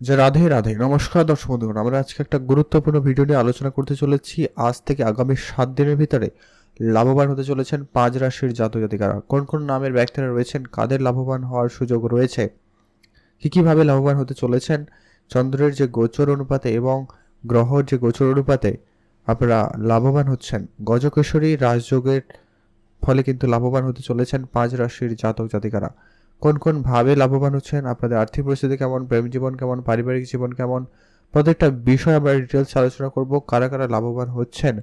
যে রাধে রাধে নমস্কার দর্শক বন্ধুগণ, আমরা আজকে একটা গুরুত্বপূর্ণ ভিডিও নিয়ে আলোচনা করতে চলেছি। আজ থেকে আগামী 7 দিনের ভিতরে লাভবান হতে চলেছেন 5 রাশির জাতক জাতিকারা। কোন কোন নামের ব্যক্তিরা রয়েছেন, কাদের লাভবান হওয়ার সুযোগ রয়েছে, কিভাবে লাভবান হতে চলেছেন, চন্দ্রের যে গোচর অনুপাতে এবং গ্রহর যে গোচর অনুপাতে আপনারা লাভবান হচ্ছেন। গজকেশরী রাজযোগের ফলে কিন্তু লাভবান হতে চলেছেন 5 রাশির জাতক জাতিকারা। কোন কোন ভাবে লাভবান হচ্ছেন, আপনাদের আর্থিক পরিস্থিতি কেমন, প্রেম জীবন কেমন, পারিবারিক জীবন কেমন, প্রত্যেকটা বিষয় আমরা ডিটেলস আলোচনা করব। কারা কারা লাভবান হচ্ছেন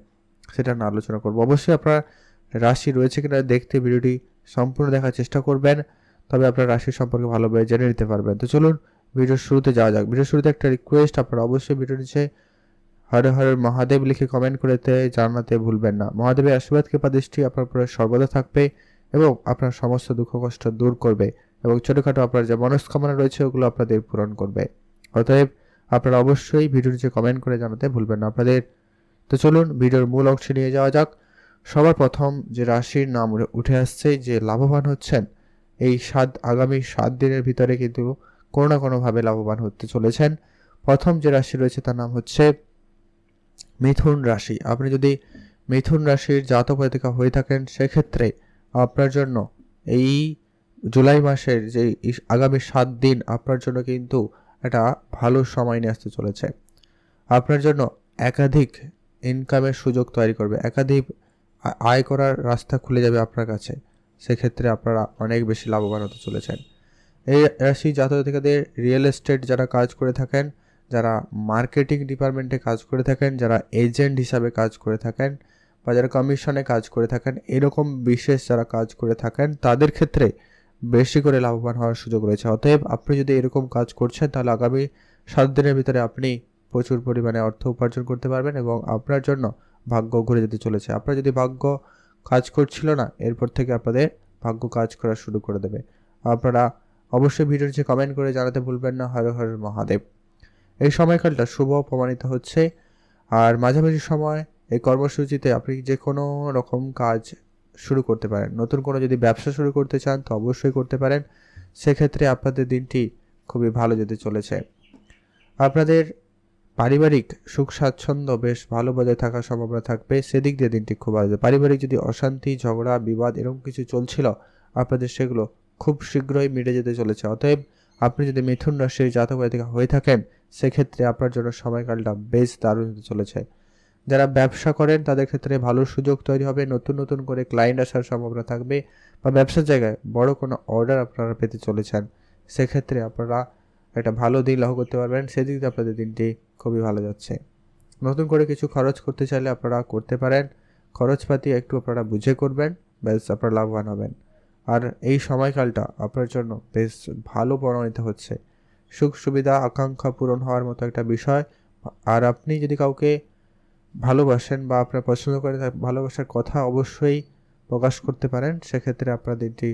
সেটা নিয়ে আলোচনা করব। অবশ্যই আপনার রাশি রয়েছে কিনা দেখতে ভিডিওটি সম্পূর্ণ দেখার চেষ্টা করবেন, তবে আপনার রাশি সম্পর্কে ভালোভাবে জেনে নিতে পারবেন। তো চলুন ভিডিওর শুরুতে যাওয়া যাক। ভিডিওর শুরুতে একটা রিকোয়েস্ট, আপনারা অবশ্যই ভিডিও নিচে হর হর মহাদেব লিখে কমেন্ট করতে জানাতে ভুলবেন না। মহাদেবের আশীর্বাদ কৃপা দৃষ্টি আপনার উপরে সর্বদা থাকবে এবং আপনার সমস্ত দুঃখ কষ্ট দূর করবে এবং ছোটোখাটো আপনার যে মনস্কামনা রয়েছে ওগুলো আপনাদের পূরণ করবে। অতএব আপনারা অবশ্যই ভিডিওর নিচে কমেন্ট করে জানাতে ভুলবেন না আপনাদের। তো চলুন ভিডিওর মূল অংশে নিয়ে যাওয়া যাক। সবার প্রথম যে রাশির নাম উঠে আসছে যে লাভবান হচ্ছেন এই আগামী 7 দিনের ভিতরে কিন্তু কোনো না কোনোভাবে লাভবান হতে চলেছেন। প্রথম যে রাশি রয়েছে তার নাম হচ্ছে মিথুন রাশি। আপনি যদি মিথুন রাশির জাতক জাতিকা হয়ে থাকেন সেক্ষেত্রে আপনার জন্য এই জুলাই মাসের যে আগামী 7 দিন আপনার জন্য কিন্তু একটা ভালো সময় নিয়ে আসতে চলেছে। আপনার জন্য একাধিক ইনকামের সুযোগ তৈরি করবে, একাধিক আয় করার রাস্তা খুলে যাবে আপনার কাছে। সেক্ষেত্রে আপনারা অনেক বেশি লাভবান হতে চলেছেন। এই রাশি জাতক জাতিকাদের রিয়েল এস্টেট যারা কাজ করে থাকেন, যারা মার্কেটিং ডিপার্টমেন্টে কাজ করে থাকেন, যারা এজেন্ট হিসাবে কাজ করে থাকেন বা যারা কমিশনে কাজ করে থাকেন, এরকম বিশেষ যারা কাজ করে থাকেন তাদের ক্ষেত্রে বেশি করে লাভবান হওয়ার সুযোগ রয়েছে। অতএব আপনি যদি এরকম কাজ করছেন তাহলে আগামী 7 দিনের ভিতরে আপনি প্রচুর পরিমাণে অর্থ উপার্জন করতে পারবেন এবং আপনার জন্য ভাগ্য ঘুরে যেতে চলেছে। আপনার যদি ভাগ্য কাজ করছিল না, এরপর থেকে আপনাদের ভাগ্য কাজ করা শুরু করে দেবে। আপনারা অবশ্যই ভিডিওর নিচে কমেন্ট করে জানাতে ভুলবেন না হর হর মহাদেব। এই সময়কালটা শুভ প্রমাণিত হচ্ছে। আর মাঝামাঝি সময় এই কর্মসূচিতে আপনি যে কোনো রকম কাজ শুরু করতে পারেন। নতুন কোনো যদি ব্যবসা শুরু করতে চান তো অবশ্যই করতে পারেন। সেক্ষেত্রে আপনাদের দিনটি খুবই ভালো যেতে চলেছে। আপনাদের পারিবারিক সুখ স্বাচ্ছন্দ্য বেশ ভালো বজায় থাকার সম্ভাবনা থাকবে, সেদিক দিয়ে দিনটি খুব ভালো যাবে। পারিবারিক যদি অশান্তি ঝগড়া বিবাদ এরকম কিছু চলছিল আপনাদের, সেগুলো খুব শীঘ্রই মিটে যেতে চলেছে। অতএব আপনি যদি মিথুন রাশির জাতক জাতিকা হয়ে থাকেন সেক্ষেত্রে আপনার জন্য সময়কালটা বেশ দারুণ হতে চলেছে। যারা ব্যবসা করেন তাদের ক্ষেত্রে ভালো সুযোগ তৈরি হবে, নতুন নতুন করে ক্লায়েন্ট আসার সম্ভাবনা থাকবে বা ব্যবসার জায়গায় বড় কোনো অর্ডার আপনারা পেতে চলেছেন। সেক্ষেত্রে আপনারা একটা ভালো দিন লাভ করতে পারবেন, সেদিক দিয়ে আপনাদের দিনটি খুবই ভালো যাচ্ছে। নতুন করে কিছু খরচ করতে চাইলে আপনারা করতে পারেন, খরচপাতি একটু আপনারা বুঝে করবেন, বেশ আপনারা লাভবান হবেন। আর এই সময়কালটা আপনার জন্য বেশ ভালো প্রমাণিত হচ্ছে, সুখ সুবিধা আকাঙ্ক্ষা পূরণ হওয়ার মতো একটা বিষয়। আর আপনি যদি কাউকে ভালোবাসেন বা আপনার পছন্দ করে ভালোবাসার কথা অবশ্যই প্রকাশ করতে পারেন। সেক্ষেত্রে আপনার দিনটি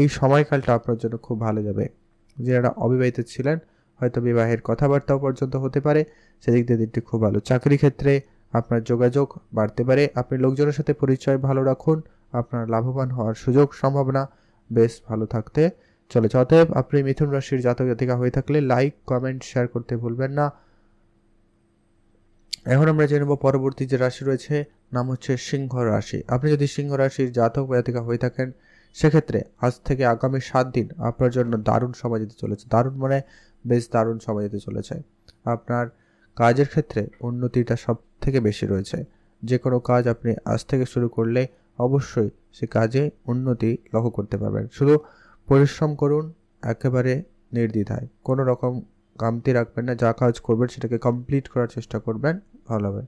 এই সময়কালটা আপনার জন্য খুব ভালো যাবে। যারা অবিবাহিত ছিলেন হয়তো বিবাহের কথাবার্তাও পর্যন্ত হতে পারে, সেদিক দিয়ে দিনটি খুব ভালো। চাকরি ক্ষেত্রে আপনার যোগাযোগ বাড়তে পারে, আপনি লোকজনের সাথে পরিচয় ভালো রাখুন, আপনার লাভবান হওয়ার সুযোগ সম্ভাবনা বেশ ভালো থাকতে চলেছে। অতএব আপনি মিথুন রাশির জাতক জাতিকা হয়ে থাকলে লাইক কমেন্ট শেয়ার করতে ভুলবেন না। এখন আমরা জেনে নেব পরবর্তী যে রাশি রয়েছে, নাম হচ্ছে সিংহ রাশি। আপনি যদি সিংহ রাশির জাতক জাতিকা হয়ে থাকেন সেক্ষেত্রে আজ থেকে আগামী 7 দিন আপনার জন্য দারুণ সময় যেতে চলেছে। দারুণ বেশ দারুণ সময় যেতে চলেছে। আপনার কাজের ক্ষেত্রে উন্নতিটা সব থেকে বেশি রয়েছে। যে কোনো কাজ আপনি আজ থেকে শুরু করলে অবশ্যই সে কাজে উন্নতি লক্ষ্য করতে পারবেন। শুধু পরিশ্রম করুন একেবারে নির্দ্বিধায়, কোনো রকম কামতি রাখবেন না, যা কাজ করবেন সেটাকে কমপ্লিট করার চেষ্টা করবেন ভালোভাবে।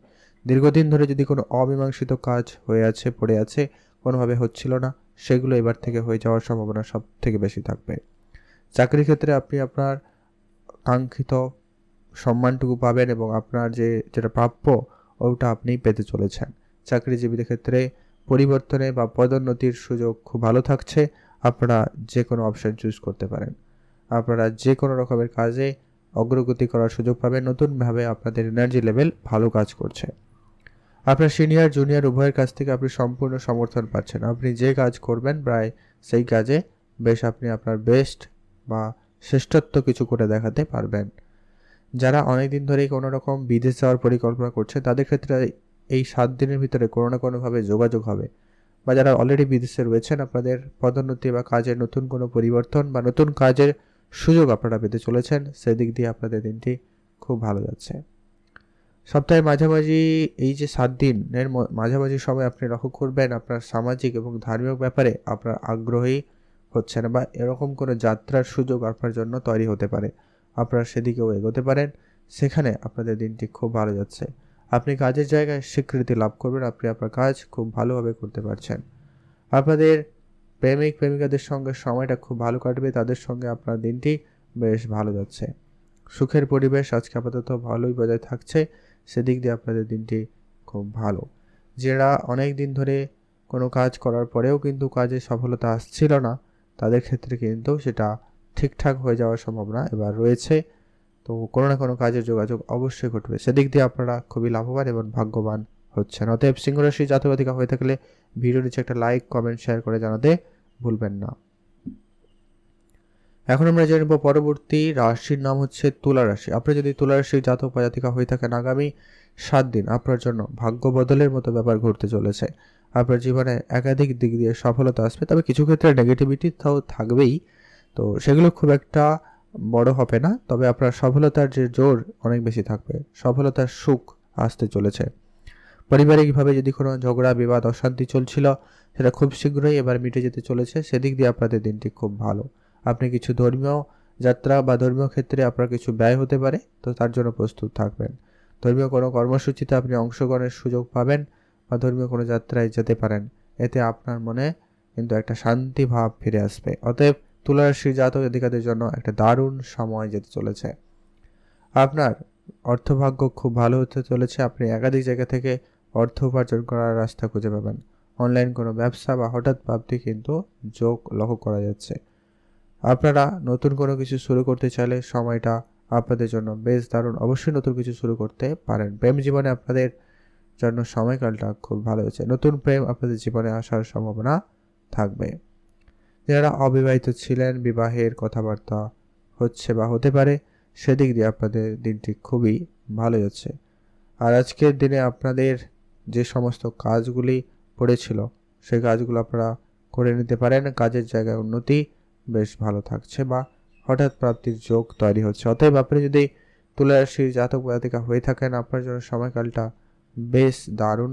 দীর্ঘদিন ধরে যদি কোনো অমীমাংসিত কাজ হয়ে আছে পড়ে আছে, কোনোভাবে হচ্ছিল না, সেগুলো এবার থেকে হয়ে যাওয়ার সম্ভাবনা সব থেকে বেশি থাকবে। চাকরির ক্ষেত্রে আপনি আপনার কাঙ্ক্ষিত সম্মানটুকু পাবেন এবং আপনার যেটা প্রাপ্য ওটা আপনি পেতে চলেছেন। চাকরিজীবীদের ক্ষেত্রে পরিবর্তনে বা পদোন্নতির সুযোগ খুব ভালো থাকছে। আপনারা যে কোনো অপশন চুজ করতে পারেন, আপনারা যে কোনো রকমের কাজে অগ্রগতি করার সুযোগ পাবেন। নতুনভাবে আপনাদের এনার্জি লেভেল ভালো কাজ করছে। আপনার সিনিয়র জুনিয়র উভয়ের কাছ থেকে আপনি সম্পূর্ণ সমর্থন পাচ্ছেন। আপনি যে কাজ করবেন প্রায় সেই কাজে বেশ আপনি আপনার বেস্ট বা শ্রেষ্ঠত্ব কিছু করে দেখাতে পারবেন। যারা অনেকদিন ধরেই কোনো রকম বিদেশ যাওয়ার পরিকল্পনা করছে তাদের ক্ষেত্রে এই 7 দিনের ভিতরে কোনো না কোনোভাবে যোগাযোগ হবে, বা যারা অলরেডি বিদেশে রয়েছেন আপনাদের পদোন্নতি বা কাজের নতুন কোনো পরিবর্তন বা নতুন কাজের সুযোগ আপনারা পেতে চলেছেন। সেদিক দিয়ে আপনাদের দিনটি খুব ভালো যাচ্ছে। সপ্তাহের মাঝামাঝি এই যে 7 দিনের মাঝামাঝি সময় আপনি লক্ষ্য করবেন আপনার সামাজিক এবং ধার্মিক ব্যাপারে আপনার আগ্রহী হচ্ছেন, বা এরকম কোনো যাত্রার সুযোগ আপনার জন্য তৈরি হতে পারে। আপনারা সেদিকেও এগোতে পারেন, সেখানে আপনাদের দিনটি খুব ভালো যাচ্ছে। আপনি কাজের জায়গায় স্বীকৃতি লাভ করবেন, আপনি আপনার কাজ খুব ভালোভাবে করতে পারছেন। আপনাদের প্রেমিক প্রেমিকাদের সঙ্গে সময়টা খুব ভালো কাটবে, তাদের সঙ্গে আপনার দিনটি বেশ ভালো যাচ্ছে। সুখের পরিবেশ আজকে আপাতত ভালোই বজায় থাকছে, সেদিক দিয়ে আপনাদের দিনটি খুব ভালো। যারা অনেক দিন ধরে কোনো কাজ করার পরেও কিন্তু কাজে সফলতা আসছিল না, তাদের ক্ষেত্রে কিন্তু সেটা ঠিকঠাক হয়ে যাওয়ার সম্ভাবনা এবার রয়েছে। তো কোনো না কোনো কাজের যোগাযোগ অবশ্যই ঘটবে, সেদিক দিয়ে আপনারা খুবই লাভবান এবং ভাগ্যবান হচ্ছেন। অতএব সিংহ রাশি জাতক জাতিকা হয়ে থাকলে ভিডিও নিচে একটা লাইক কমেন্ট শেয়ার করে জানাতে ভুলবেন না। এখন আমরা জেনে নেব পরবর্তী রাশির নাম হচ্ছে তুলা রাশি। আপনি যদি তুলা রাশির জাতক বা জাতিকা হয়ে থাকেন, আগামী 7 দিন আপনার জন্য ভাগ্য বদলের মতো ব্যাপার ঘটতে চলেছে। আপনার জীবনে একাধিক দিক দিয়ে সফলতা আসবে, তবে কিছু ক্ষেত্রে নেগেটিভিটি তাও থাকবেই, তো সেগুলো খুব একটা বড় হবে না। তবে আপনার সফলতার যে জোর অনেক বেশি থাকবে, সফলতার সুখ আসতে চলেছে। পারিবারিকভাবে যদি কোনো ঝগড়া বিবাদ অশান্তি চলছিল, সেটা খুব শীঘ্রই এবার মিটে যেতে চলেছে, সেদিক দিয়ে আপনাদের দিনটি খুব ভালো। আপনি কিছু ধর্মীয় যাত্রা বা ধর্মীয় ক্ষেত্রে আপনার কিছু ব্যয় হতে পারে, তো তার জন্য প্রস্তুত থাকবেন। ধর্মীয় কোনো কর্মসূচিতে আপনি অংশগ্রহণের সুযোগ পাবেন, বা ধর্মীয় কোনো যাত্রায় যেতে পারেন। এতে আপনার মনে কিন্তু একটা শান্তি ভাব ফিরে আসবে। অতএব তুলা রাশির জাতক জাতিকাদের জন্য একটা দারুণ সময় যেতে চলেছে। আপনার অর্থভাগ্য খুব ভালো হতে চলেছে। আপনি একাধিক জায়গা থেকে অর্থ উপার্জন করার রাস্তা খুঁজে পাবেন। অনলাইন কোনো ব্যবসা বা হঠাৎ প্রাপ্তি কিন্তু যোগ লক্ষ্য করা যাচ্ছে। আপনারা নতুন কোনো কিছু শুরু করতে চাইলে সময়টা আপনাদের জন্য বেশ দারুণ। অবশ্যই নতুন কিছু শুরু করতে পারেন। প্রেম জীবনে আপনাদের জন্য সময়কালটা খুব ভালো হচ্ছে। নতুন প্রেম আপনাদের জীবনে আসার সম্ভাবনা থাকবে। যারা অবিবাহিত ছিলেন, বিবাহের কথাবার্তা হচ্ছে বা হতে পারে, সেদিক দিয়ে আপনাদের দিনটি খুবই ভালো যাচ্ছে। আর আজকের দিনে আপনাদের যে সমস্ত কাজগুলি পড়েছিল, সেই কাজগুলো আপনারা করে নিতে পারেন। কাজের জায়গায় উন্নতি বেশ ভালো থাকছে, বা হঠাৎ প্রাপ্তির যোগ তৈরি হচ্ছে। অতএব আপনি যদি তুলা রাশির জাতক জাতিকা হয়ে থাকেন, আপনার জন্য সময়কালটা বেশ দারুণ,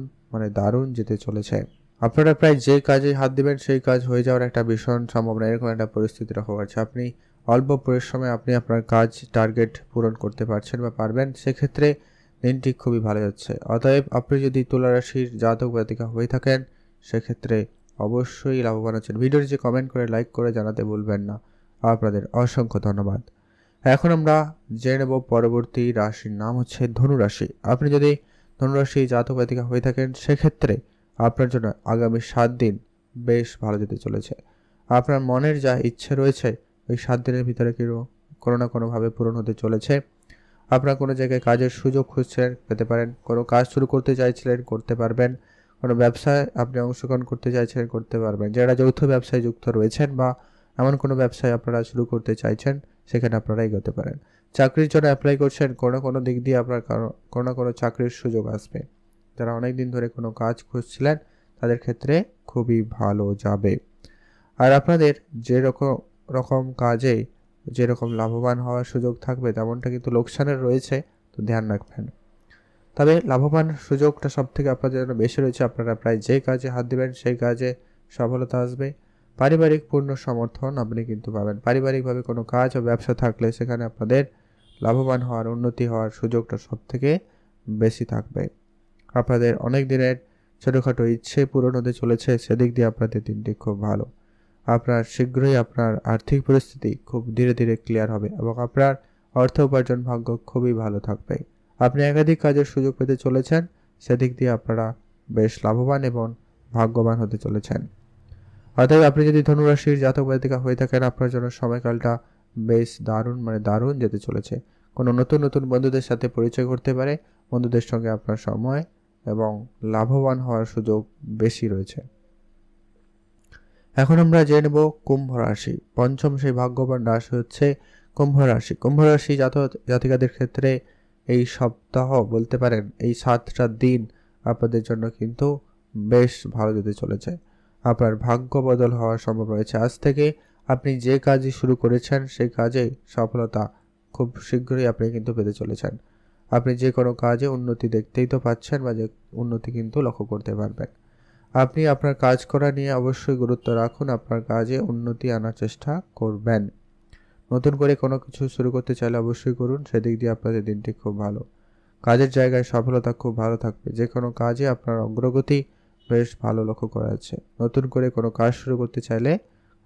দারুণ যেতে চলেছে। আপনারা প্রায় যে কাজে হাত দিবেন সেই কাজ হয়ে যাওয়ার একটা ভীষণ সম্ভাবনা, এরকম একটা পরিস্থিতি লক্ষ্য করছে। আপনি অল্প পরিশ্রমে আপনি আপনার কাজ টার্গেট পূরণ করতে পারছেন বা পারবেন, সেক্ষেত্রে দিনটি খুবই ভালো যাচ্ছে। অতএব আপনি যদি তুলা রাশির জাতক জাতিকা হয়ে থাকেন, সেক্ষেত্রে অবশ্যই লাভবান হচ্ছেন। ভিডিওটি যে কমেন্ট করে লাইক করে জানাতে ভুলবেন না। আপনাদের অসংখ্য ধন্যবাদ। এখন আমরা জেনে নেব পরবর্তী রাশির নাম হচ্ছে ধনু রাশি। আপনি যদি ধনু রাশি জাতক জাতিকা হয়ে থাকেন, সেক্ষেত্রে আপনার জন্য আগামী 7 দিন বেশ ভালো যেতে চলেছে। আপনার মনের যা ইচ্ছে রয়েছে ওই 7 দিনের ভিতরে কোনো না কোনোভাবে পূরণ হতে চলেছে। আপনার কোনো জায়গায় কাজের সুযোগ খুঁজছেন, পেতে পারেন। কোনো কাজ শুরু করতে চাইছিলেন, করতে পারবেন। কোনো ব্যবসায় আপনি অংশগ্রহণ করতে চাইছেন, করতে পারবেন। যারা যৌথ ব্যবসায় যুক্ত রয়েছেন বা এমন কোনো ব্যবসায় আপনারা শুরু করতে চাইছেন, সেখানে আপনারা এগোতে পারেন। চাকরির জন্য অ্যাপ্লাই করছেন, কোনো দিক দিয়ে আপনার কোনো না কোনো চাকরির সুযোগ আসবে। যারা অনেক দিন ধরে কোনো কাজ খুঁজছিলেন, তাদের ক্ষেত্রে খুবই ভালো যাবে। আর আপনাদের রকম কাজে যেরকম লাভবান হওয়ার সুযোগ থাকবে, তেমনটা কিন্তু লোকসানের রয়েছে, তো ধ্যান রাখবেন। তবে লাভবান সুযোগটা সবথেকে আপনাদের জন্য বেশি রয়েছে। আপনারা প্রায় যে কাজে হাত দেবেন সেই কাজে সফলতা আসবে। পারিবারিক পূর্ণ সমর্থন আপনি কিন্তু পাবেন। পারিবারিকভাবে কোনো কাজ ও ব্যবসা থাকলে সেখানে আপনাদের লাভবান হওয়ার, উন্নতি হওয়ার সুযোগটা সবথেকে বেশি থাকবে। আপনাদের অনেক দিনের ছোটোখাটো ইচ্ছে পূরণ হতে চলেছে, সেদিক দিয়ে আপনাদের দিনটি খুব ভালো। আপনার শীঘ্রই আপনার আর্থিক পরিস্থিতি খুব ধীরে ধীরে ক্লিয়ার হবে এবং আপনার অর্থ উপার্জন ভাগ্য খুবই ভালো থাকবে। আপনি একাধিক কাজের সুযোগ পেতে চলেছেন, সেদিক দিয়ে আপনারা বেশ লাভবান এবং ভাগ্যবান হতে চলেছেন। অতএব আপনি যদি ধনুরাশির জাতক জাতিকা হয়ে থাকেন, আপনার জন্য সময়কালটা বেশ দারুণ, দারুণ যেতে চলেছে। কোনো নতুন নতুন বন্ধুদের সাথে পরিচয় করতে পারে, বন্ধুদের সঙ্গে আপনার সময় এবং লাভবান হওয়ার সুযোগ বেশি রয়েছে। এখন আমরা জেনে নেব কুম্ভ রাশি। পঞ্চম সেই ভাগ্যবান রাশি হচ্ছে কুম্ভ রাশি জাতিকাদের ক্ষেত্রে এই সপ্তাহ বলতে পারেন এই 7টা দিন আপনাদের জন্য কিন্তু বেশ ভালো যেতে চলেছে। আপনার ভাগ্য বদল হওয়ার সম্ভব রয়েছে। আজ থেকে আপনি যে কাজই শুরু করেছেন সেই কাজে সফলতা খুব শীঘ্রই আপনি কিন্তু পেতে চলেছেন। আপনি যে কোনো কাজে উন্নতি দেখতেই তো পাচ্ছেন বা যে উন্নতি কিন্তু লক্ষ্য করতে পারবেন। আপনি আপনার কাজ করা নিয়ে অবশ্যই গুরুত্ব রাখুন, আপনার কাজে উন্নতি আনার চেষ্টা করবেন। নতুন করে কোনো কিছু শুরু করতে চাইলে অবশ্যই করুন, সেদিক দিয়ে আপনাদের দিনটি খুব ভালো। কাজের জায়গায় সফলতা খুব ভালো থাকবে, যে কোনো কাজে আপনার অগ্রগতি বেশ ভালো লক্ষ্য করা যাচ্ছে। নতুন করে কোনো কাজ শুরু করতে চাইলে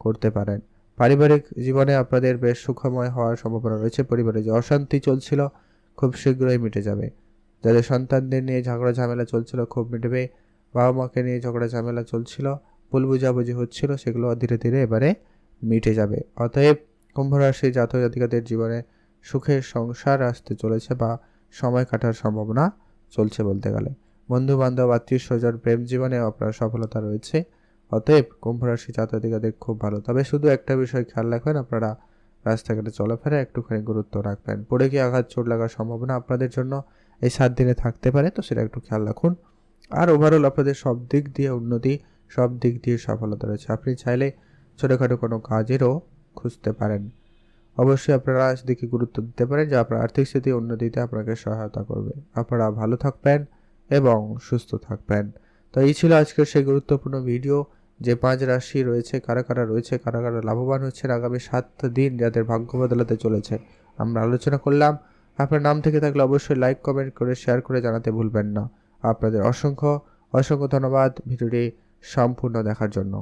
করতে পারেন। পারিবারিক জীবনে আপনাদের বেশ সুখময় হওয়ার সম্ভাবনা রয়েছে। পরিবারে যে অশান্তি চলছিল খুব শীঘ্রই মিটে যাবে। যাদের সন্তানদের নিয়ে ঝগড়া ঝামেলা চলছিল খুব মিটবে। বাবা মাকে নিয়ে ঝগড়া ঝামেলা চলছিল, ভুল বুঝাবুঝি হচ্ছিল, সেগুলো ধীরে ধীরে এবারে মিটে যাবে। অতএব কুম্ভ রাশি জাতক জাতিকাদের জীবনে সুখের সংসার আসতে চলেছে বা সময় কাটার সম্ভাবনা চলছে বলতে গেলে। বন্ধু বান্ধব আত্মীয় স্বজন প্রেম জীবনে আপনার সফলতা রয়েছে। অতএব কুম্ভ রাশি জাতক জাতিকাদের খুব ভালো। তবে শুধু একটা বিষয় খেয়াল রাখবেন, আপনারা রাস্তাঘাটে চলাফেরা একটুখানি গুরুত্ব রাখবেন। পড়ে গিয়ে আঘাত চোট লাগার সম্ভাবনা আপনাদের জন্য এই 7 দিনে থাকতে পারে, তো সেটা একটু খেয়াল রাখুন। আর ওভারঅল আপনাদের সব দিক দিয়ে উন্নতি, সব দিক দিয়ে সফলতা রয়েছে। আপনি চাইলে ছোটোখাটো কোনো কাজেরও খুঁজতে পারেন। অবশ্যই আপনারা সেদিকে গুরুত্ব দিতে পারেন যে আপনার আর্থিক স্থিতি উন্নতিতে আপনাকে সহায়তা করবে। আপনারা ভালো থাকবেন এবং সুস্থ থাকবেন। তো এই ছিল আজকের সেই গুরুত্বপূর্ণ ভিডিও, যে 5 রাশি রয়েছে, কারা কারা রয়েছে, কারা কারা লাভবান হচ্ছেন আগামী 7 দিন যাদের ভাগ্য বদলাতে চলেছে আমরা আলোচনা করলাম। আপনার নাম থেকে থাকলে অবশ্যই লাইক কমেন্ট করে শেয়ার করে জানাতে ভুলবেন না। আপনাদের অসংখ্য অসংখ্য ধন্যবাদ ভিডিওটি সম্পূর্ণ দেখার জন্য।